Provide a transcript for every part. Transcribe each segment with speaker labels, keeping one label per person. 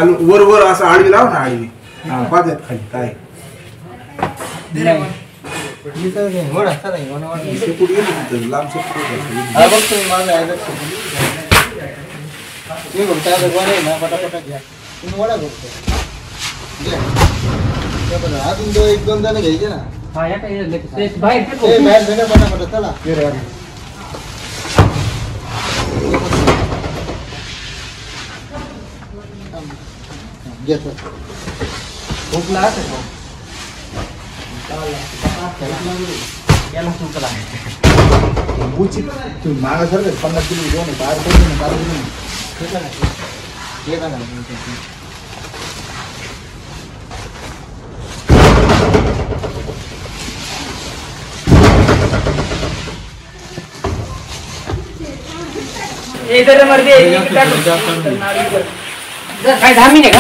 Speaker 1: खाली वर वर असं आडवी लाव ना आडवी पाहतात खाली काय शेपूट येतो तिथं लांब शेपूट
Speaker 2: अजून तो एक दोन जण घ्यायचे ना बाहेर चला
Speaker 3: भूकला
Speaker 1: मागासारखं 50 किलो घेऊन बाहेर पडून
Speaker 3: काय धामी नाही का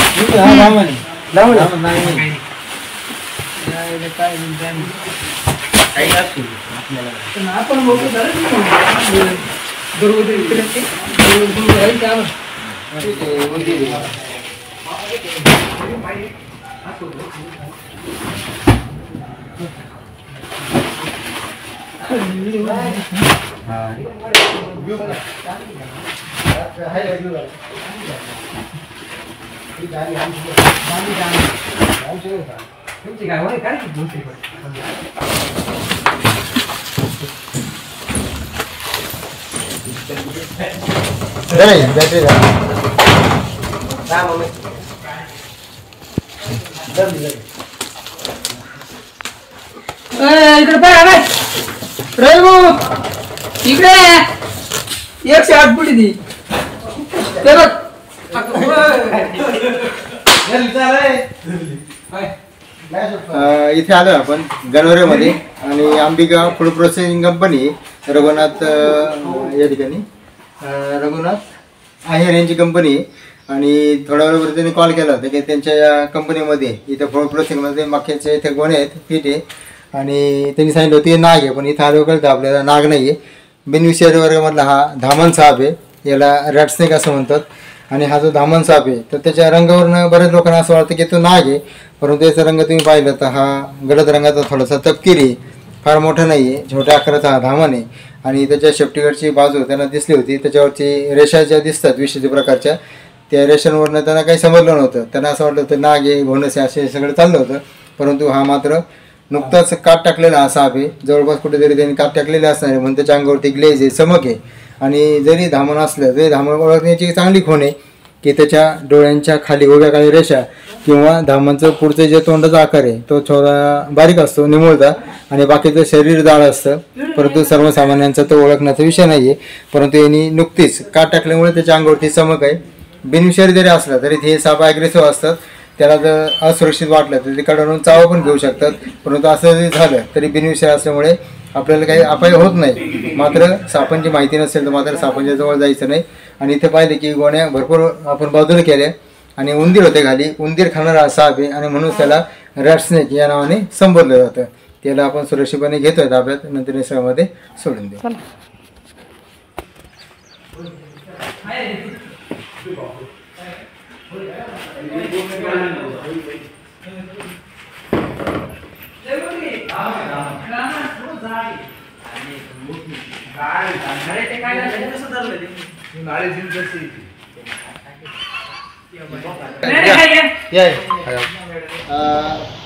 Speaker 3: आपण इकडे 108 पुढे ती
Speaker 2: इथे आलो आपण गणोऱ्यामध्ये आणि Ambika food processing company Raghunath या ठिकाणी रघुनाथ आहेर यांची कंपनी आणि थोड्या वेळापूर्वी त्यांनी कॉल केला होता की त्यांच्या या कंपनीमध्ये इथं फूड प्रोसेसिंगमध्ये मक्याचे इथे गोणे आहेत पीठ आहे आणि त्यांनी सांगितलं होतं नाग आहे पण इथं आलो कळतं आपल्याला नाग नाही आहे बिनविषारी वर्गामधला हा धामण साप आहे याला रॅट स्नेक असं म्हणतात आणि हा जो धामण साप आहे तर त्याच्या रंगावरनं बऱ्याच लोकांना असं वाटतं की तो नाग आहे परंतु याचा रंग तुम्ही पाहिलं तर हा गडद रंगाचा थोडासा तपकिरी फार मोठा नाही आहे छोट्या आकाराचा हा धामण आहे आणि त्याच्या शेपटीकडची बाजू त्यांना दिसली होती त्याच्यावरची रेषा ज्या दिसतात विशिष्ट प्रकारच्या त्या रेषांवरनं त्यांना काही समजलं नव्हतं त्यांना असं वाटलं होतं नाग आहे घोणस आहे असे सगळं चाललं होतं परंतु हा मात्र नुकताच काट टाकलेला हा साप आहे जवळपास कुठेतरी त्यांनी काट टाकलेले असणार आहे म्हणून त्याच्या अंगावरती ग्लेज आहे चमक आहे आणि जरी धामण असलं तरी धामण ओळखण्याची चांगली खूण आहे की त्याच्या डोळ्यांच्या खाली उभ्या काळी रेषा किंवा धामणचं पुढचं जे तोंडाचा आकार आहे तो थोडा बारीक असतो निमुळता आणि बाकीचं शरीर जाड असतं परंतु सर्वसामान्यांचा तो ओळखण्याचा विषय नाही आहे परंतु यांनी नुकतीच काट टाकल्यामुळे त्याच्या अंगावरती चमक आहे बिनविषारी जरी असला तरी हे साप ॲग्रेसिव्ह असतात त्याला जर असुरक्षित वाटलं तर ते काढून चावा पण घेऊ शकतात परंतु असं जरी झालं तरी बिनविषारी असल्यामुळे आपल्याला काही अपाय होत नाही मात्र सापांची माहिती नसेल तर मात्र सापांच्या जवळ जायचं नाही आणि इथे पाहिले की गोण्या भरपूर आपण बाजूला केल्या आणि उंदीर होते खाली उंदीर खाणारा साप आहे आणि म्हणून त्याला रॅट स्नेक या नावाने संबोधलं जातं त्याला आपण सुरक्षितपणे घेतोय ताब्यात नंतर निसर्गामध्ये सोडून देऊ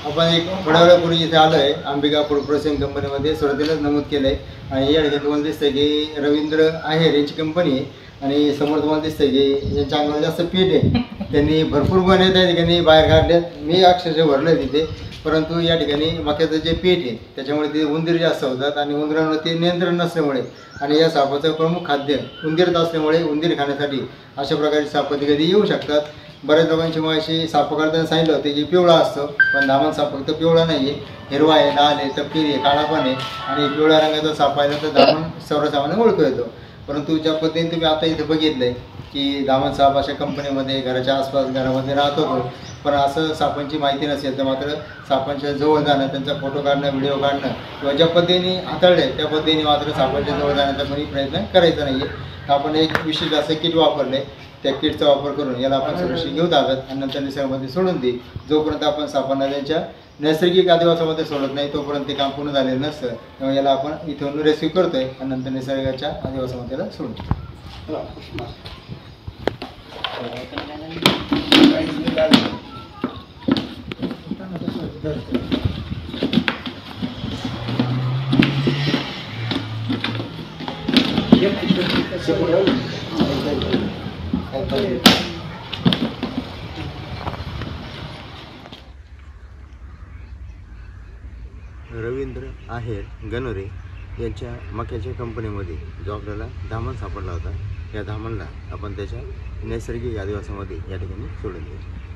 Speaker 2: आपण एक थोड्या वेळापूर्वी इथे आलो आहे अंबिका फूड प्रोसेसिंग कंपनीमध्ये सुरुवातीलाच नमूद केलं आहे आणि या ठिकाणी तुम्हाला दिसतंय की रवींद्र आहेर यांची कंपनी आहे आणि समोर तुम्हाला दिसतंय की यांच्या अंगाला जास्त पीठ आहे त्यांनी भरपूर गोण्या त्या ठिकाणी बाहेर काढल्यात मी अक्षरशः भरलं तिथे परंतु या ठिकाणी मक्याचं जे पीठ आहे त्याच्यामुळे ते उंदीर जास्त होतात आणि उंदरांवरती नियंत्रण नसल्यामुळे आणि या सापाचं प्रमुख खाद्य उंदीरच असल्यामुळे उंदीर खाण्यासाठी अशा प्रकारचे साप कधी कधी येऊ शकतात बऱ्याच लोकांची माहिती साप काढताना सांगितलं होतं की पिवळा असतो पण धामण साप फक्त पिवळा नाही आहे हिरवा आहे लाल आहे तपकिरी आहे काळा पण आहे आणि पिवळ्या रंगाचा साप पाहिला तर धामण सर्वसामान्य ओळखू येतो परंतु ज्या पद्धतीने तुम्ही आता इथे बघितलं आहे की धामण साप अशा कंपनीमध्ये घराच्या आसपास घरामध्ये राहत होतो पण असं सापांची माहिती नसेल तर मात्र सापांच्या जवळ जाणं त्यांचा फोटो काढणं व्हिडिओ काढणं किंवा ज्या पद्धतीने हाताळले त्या पद्धतीने मात्र सापांच्या जवळ जाण्याचा कोणी प्रयत्न करायचा नाही आहे आपण एक विशेष असं किट वापरले त्या किटचा वापर करून याला आपण सुरक्षित घेऊ ताब्यात आणि नंतर निसर्गामध्ये सोडून देऊ. जोपर्यंत आपण सापांना त्यांच्या नैसर्गिक अधिवासामध्ये सोडत नाही तोपर्यंत ते काम पूर्ण झालेलं नसतं. त्यामुळे याला आपण इथून रेस्क्यू करतोय आणि नंतर निसर्गाच्या अधिवासामध्ये त्याला सोडून देऊ.
Speaker 4: रवींद्र आहेर गणोरे यांच्या मक्याच्या कंपनीमध्ये जो आपल्याला धामण सापडला होता, या धामणला आपण त्याच्या नैसर्गिक अधिवासामध्ये या ठिकाणी सोडून देऊ.